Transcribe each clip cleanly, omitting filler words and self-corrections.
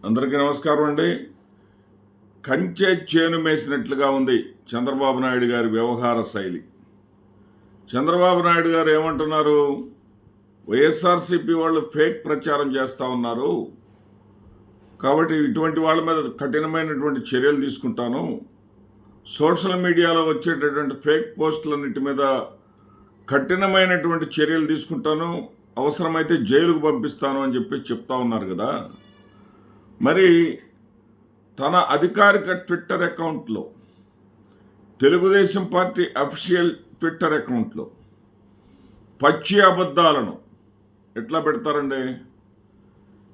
అందరికీ నమస్కారం అండి. కంచె చేను మేసినట్లుగా ఉంది చంద్రబాబు నాయుడు గారి వ్యవహార శైలి. చంద్రబాబు నాయుడు గారు ఏమంటున్నారు? వైఎస్ఆర్సీపీ వాళ్ళు ఫేక్ ప్రచారం చేస్తూ ఉన్నారు, కాబట్టి ఇటువంటి వాళ్ళ మీద కఠినమైనటువంటి చర్యలు తీసుకుంటాను, సోషల్ మీడియాలో వచ్చేటటువంటి ఫేక్ పోస్టులన్నిటి మీద కఠినమైనటువంటి చర్యలు తీసుకుంటాను, అవసరమైతే జైలుకు పంపిస్తాను అని చెప్పి చెప్తా ఉన్నారు కదా. మరి తన అధికారిక ట్విట్టర్ అకౌంట్లో, తెలుగుదేశం పార్టీ అఫీషియల్ ట్విట్టర్ అకౌంట్లో పచ్చి అబద్ధాలను ఎట్లా పెడతారండి?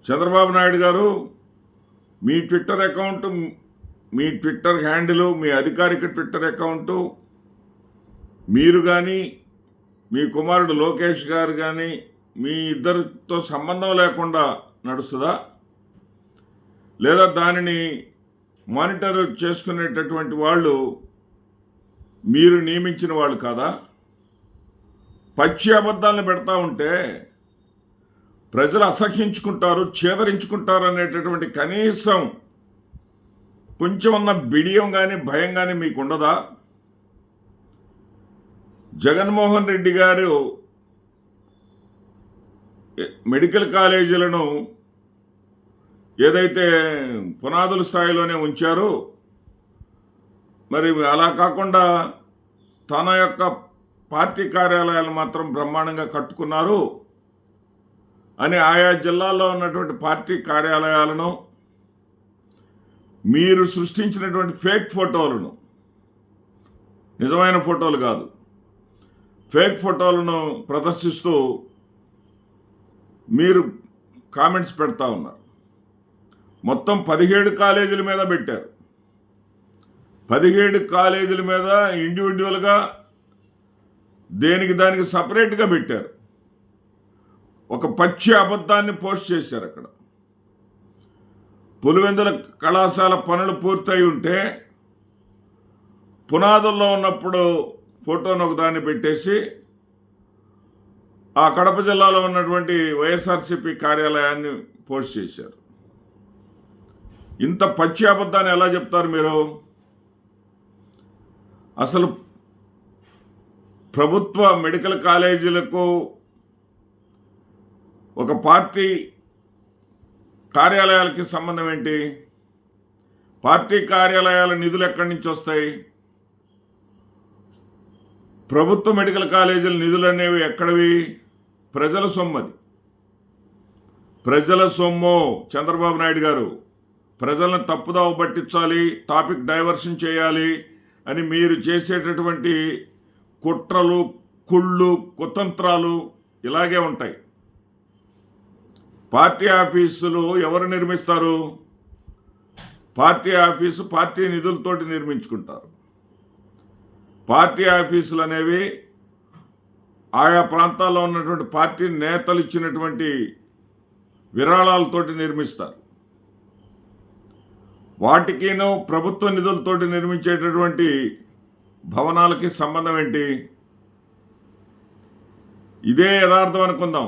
చంద్రబాబు నాయుడు గారు మీ ట్విట్టర్ అకౌంట్, మీ ట్విట్టర్ హ్యాండిల్, మీ అధికారిక ట్విట్టర్ అకౌంటు మీరు కానీ మీ కుమారుడు లోకేష్ గారు కానీ మీ ఇద్దరితో సంబంధం లేకుండా నడుస్తుందా? లేదా దానిని మానిటర్ చేసుకునేటటువంటి వాళ్ళు మీరు నియమించిన వాళ్ళు కాదా? పచ్చి అబద్ధాలను పెడతా ఉంటే ప్రజలు అసహ్యించుకుంటారు, చేదరించుకుంటారు అనేటటువంటి కనీసం కొంచెం ఉన్న బిడియం కానీ భయం కానీ మీకు ఉండదా? జగన్మోహన్ రెడ్డి గారు మెడికల్ కాలేజీలను ఏదైతే పునాదుల స్థాయిలోనే ఉంచారో, మరి అలా కాకుండా తన యొక్క పార్టీ కార్యాలయాలు మాత్రం బ్రహ్మాండంగా కట్టుకున్నారు అని ఆయా జిల్లాల్లో ఉన్నటువంటి పార్టీ కార్యాలయాలను మీరు సృష్టించినటువంటి ఫేక్ ఫోటోలను, నిజమైన ఫోటోలు కాదు, ఫేక్ ఫోటోలను ప్రదర్శిస్తూ మీరు కామెంట్స్ పెడతా ఉన్నారు. మొత్తం 17 కాలేజీల మీద పెట్టారు. 17 కాలేజీల మీద ఇండివిజువల్గా దానికి సపరేట్గా పెట్టారు. ఒక పచ్చి అబద్ధాన్ని పోస్ట్ చేశారు. అక్కడ పులివెందుల కళాశాల పనులు పూర్తయి ఉంటే పునాదుల్లో ఉన్నప్పుడు ఫోటోను ఒకదాన్ని పెట్టేసి ఆ కడప జిల్లాలో ఉన్నటువంటి వైఎస్ఆర్సీపీ కార్యాలయాన్ని పోస్ట్ చేశారు. ఇంత పచ్చి అబద్ధాన్ని ఎలా చెప్తారు మీరు? అసలు ప్రభుత్వ మెడికల్ కాలేజీలకు ఒక పార్టీ కార్యాలయాలకి సంబంధం ఏంటి? పార్టీ కార్యాలయాల నిధులు ఎక్కడి నుంచి వస్తాయి? ప్రభుత్వ మెడికల్ కాలేజీల నిధులు అనేవి ఎక్కడవి? ప్రజల సొమ్మది, ప్రజల సొమ్ము. చంద్రబాబు నాయుడు గారు ప్రజలను తప్పుదావ పట్టించాలి, టాపిక్ డైవర్షన్ చేయాలి అని మీరు చేసేటటువంటి కుట్రలు, కుళ్ళు, కుతంత్రాలు ఇలాగే ఉంటాయి. పార్టీ ఆఫీసులు ఎవరు నిర్మిస్తారు? పార్టీ ఆఫీసు పార్టీ నిధులతోటి నిర్మించుకుంటారు. పార్టీ ఆఫీసులు అనేవి ఆయా ప్రాంతాల్లో ఉన్నటువంటి పార్టీ నేతలు ఇచ్చినటువంటి విరాళాలతోటి నిర్మిస్తారు. వాటికిను ప్రభుత్వ నిధులతోటి నిర్మించేటటువంటి భవనాలకి సంబంధం ఏంటి? ఇదే యథార్థం అనుకుందాం.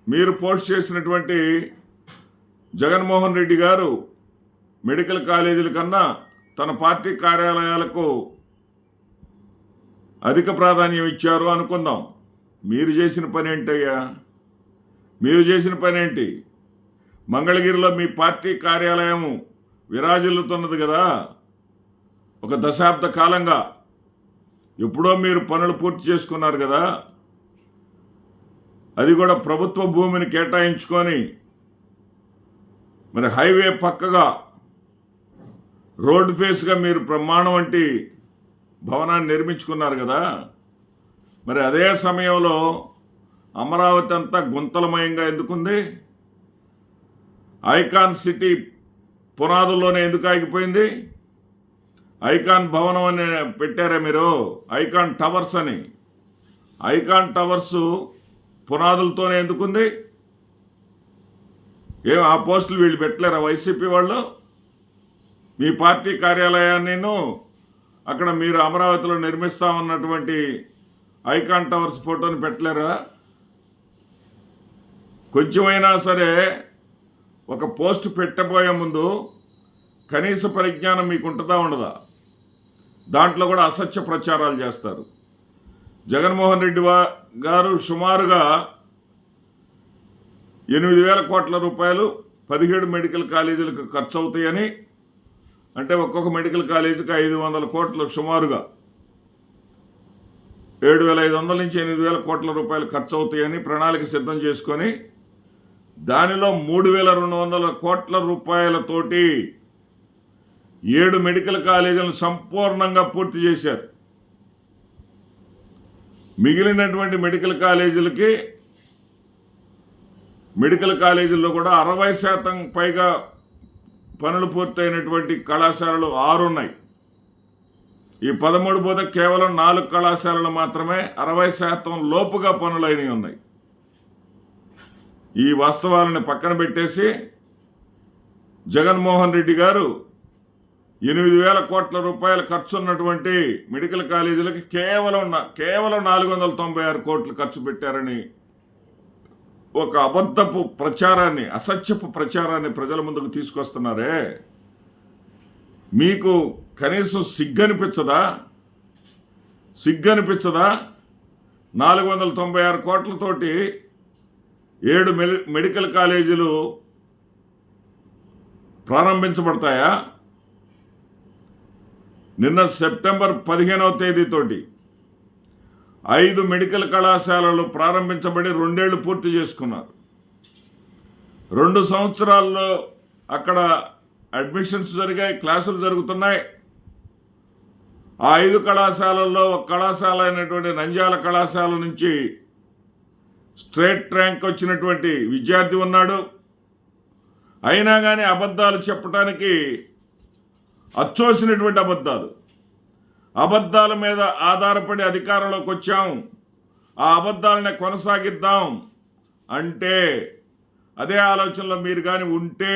మీరు పోస్ట్ చేసినటువంటి జగన్మోహన్ రెడ్డి గారు మెడికల్ కాలేజీల కన్నా తన పార్టీ కార్యాలయాలకు అధిక ప్రాధాన్యం ఇచ్చారు అనుకుందాం. మీరు చేసిన పని ఏంటయ్యా? మీరు చేసిన పని ఏంటి? మంగళగిరిలో మీ పార్టీ కార్యాలయం విరాజిల్లుతున్నది కదా. ఒక దశాబ్ద కాలంగా ఎప్పుడో మీరు పనులు పూర్తి చేసుకున్నారు కదా. అది కూడా ప్రభుత్వ భూమిని కేటాయించుకొని మరి హైవే పక్కగా రోడ్ ఫేస్గా మీరు బ్రహ్మాండం వంటి భవనాన్ని నిర్మించుకున్నారు కదా. మరి అదే సమయంలో అమరావతి అంతా గుంతలమయంగా ఎందుకుంది? ఐకాన్ సిటీ పునాదుల్లోనే ఎందుకు ఆగిపోయింది? ఐకాన్ భవనం అని పెట్టారా మీరు? ఐకాన్ టవర్స్ అని. ఐకాన్ టవర్స్ పునాదులతోనే ఎందుకుంది? ఆ పోస్టులు వీళ్ళు పెట్టలేరా వైసీపీ వాళ్ళు? మీ పార్టీ కార్యాలయాన్ని అక్కడ మీరు అమరావతిలో నిర్మిస్తామన్నటువంటి ఐకాన్ టవర్స్ ఫోటోని పెట్టలేరా? కొంచెమైనా సరే ఒక పోస్ట్ పెట్టబోయే ముందు కనీస పరిజ్ఞానం మీకు ఉంటుందా ఉండదా? దాంట్లో కూడా అసత్య ప్రచారాలు చేస్తారు. జగన్మోహన్ రెడ్డి గారు సుమారుగా 8,000 కోట్ల రూపాయలు 17 మెడికల్ కాలేజీలకు ఖర్చు అవుతాయని, అంటే ఒక్కొక్క మెడికల్ కాలేజీకి 500 కోట్లు, సుమారుగా 7,500 నుంచి 8,000 కోట్ల రూపాయలు ఖర్చు అవుతాయని ప్రణాళిక సిద్ధం చేసుకొని దానిలో 3,200 కోట్ల రూపాయలతోటి 7 మెడికల్ కాలేజీలను సంపూర్ణంగా పూర్తి చేశారు. మిగిలినటువంటి మెడికల్ కాలేజీల్లో కూడా 60% పైగా పనులు పూర్తయినటువంటి కళాశాలలు 6 ఉన్నాయి. ఈ 13 పోతే కేవలం 4 కళాశాలలు మాత్రమే 60% లోపుగా పనులైనవి ఉన్నాయి. ఈ వాస్తవాలను పక్కన పెట్టేసి జగన్మోహన్ రెడ్డి గారు 8,000 కోట్ల రూపాయలు ఖర్చు ఉన్నటువంటి మెడికల్ కాలేజీలకి కేవలం 496 కోట్లు ఖర్చు పెట్టారని ఒక అబద్ధపు ప్రచారాన్ని, అసత్యపు ప్రచారాన్ని ప్రజల ముందుకు తీసుకొస్తున్నారే. మీకు కనీసం సిగ్గనిపించదా? 496 కోట్లతోటి 7 మెడికల్ కాలేజీలు ప్రారంభించబడతాయా? నిన్న సెప్టెంబర్ 15వ తేదీతోటి 5 మెడికల్ కళాశాలలు ప్రారంభించబడి 2 ఏళ్లు పూర్తి చేసుకున్నారు. 2 సంవత్సరాల్లో అక్కడ అడ్మిషన్స్ జరిగాయి, క్లాసులు జరుగుతున్నాయి. ఆ 5 కళాశాలల్లో ఒక కళాశాల అయినటువంటి నంద్యాల కళాశాల నుంచి స్ట్రేట్ ర్యాంక్ వచ్చినటువంటి విద్యార్థి ఉన్నాడు. అయినా కానీ అబద్ధాలు చెప్పడానికి అచ్చోసినటువంటి అబద్ధాల మీద ఆధారపడి అధికారంలోకి వచ్చాం, ఆ అబద్ధాలనే కొనసాగిద్దాం అంటే, అదే ఆలోచనలో మీరు కానీ ఉంటే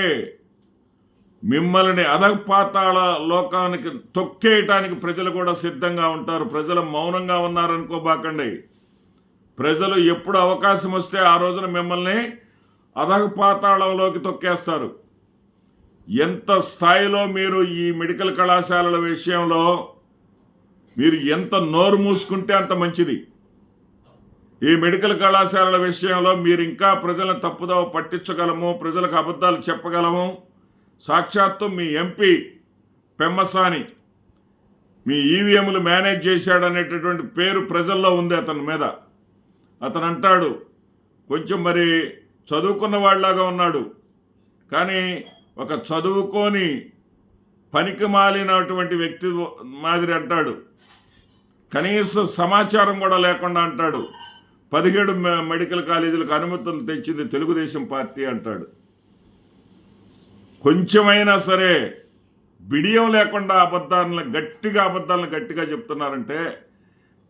మిమ్మల్ని అధపాతాళ లోకానికి తొక్కేయటానికి ప్రజలు కూడా సిద్ధంగా ఉంటారు. ప్రజలు మౌనంగా ఉన్నారనుకోబాకండి. ప్రజలు ఎప్పుడు అవకాశం వస్తే ఆ రోజున మిమ్మల్ని అధపాతాళంలోకి తొక్కేస్తారు. ఎంత స్థాయిలో మీరు ఈ మెడికల్ కళాశాలల విషయంలో మీరు ఎంత నోరు మూసుకుంటే అంత మంచిది. ఈ మెడికల్ కళాశాలల విషయంలో మీరు ఇంకా ప్రజలను తప్పుదోవ పట్టించగలము, ప్రజలకు అబద్ధాలు చెప్పగలము. సాక్షాత్తు మీ ఎంపీ పెమ్మసాని మీ ఈవీఎంలు మేనేజ్ చేశాడనేటటువంటి పేరు ప్రజల్లో ఉంది అతని మీద. అతను అంటాడు కొంచెం మరి చదువుకున్న వాళ్ళలాగా ఉన్నాడు, కానీ ఒక చదువుకొని పనికి మాలినటువంటి వ్యక్తి మాదిరి అంటాడు. కనీస సమాచారం కూడా లేకుండా అంటాడు 17 మెడికల్ కాలేజీలకు అనుమతులు తెచ్చింది తెలుగుదేశం పార్టీ అంటాడు. కొంచెమైనా సరే బిడియం లేకుండా అబద్ధాలను గట్టిగా చెప్తున్నారంటే,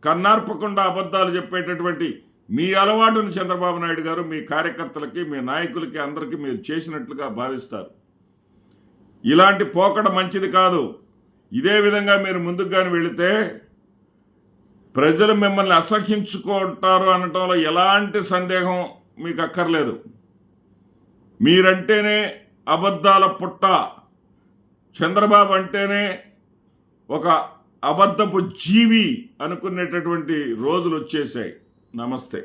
కన్నార్పకుండా అబద్ధాలు చెప్పేటటువంటి మీ అలవాటును చంద్రబాబు నాయుడు గారు మీ కార్యకర్తలకి, మీ నాయకులకి, అందరికీ మీరు చేసినట్లుగా భావిస్తారు. ఇలాంటి పోకడ మంచిది కాదు. ఇదే విధంగా మీరు ముందుకు కానీ వెళితే ప్రజలు మిమ్మల్ని అసహ్యించుకుంటారు అనటంలో ఎలాంటి సందేహం మీకు అక్కర్లేదు. మీరంటేనే అబద్ధాల పుట్ట, చంద్రబాబు అంటేనే ఒక అబద్ధపు జీవి అనుకునేటటువంటి రోజులు వచ్చేసాయి. నమస్తే.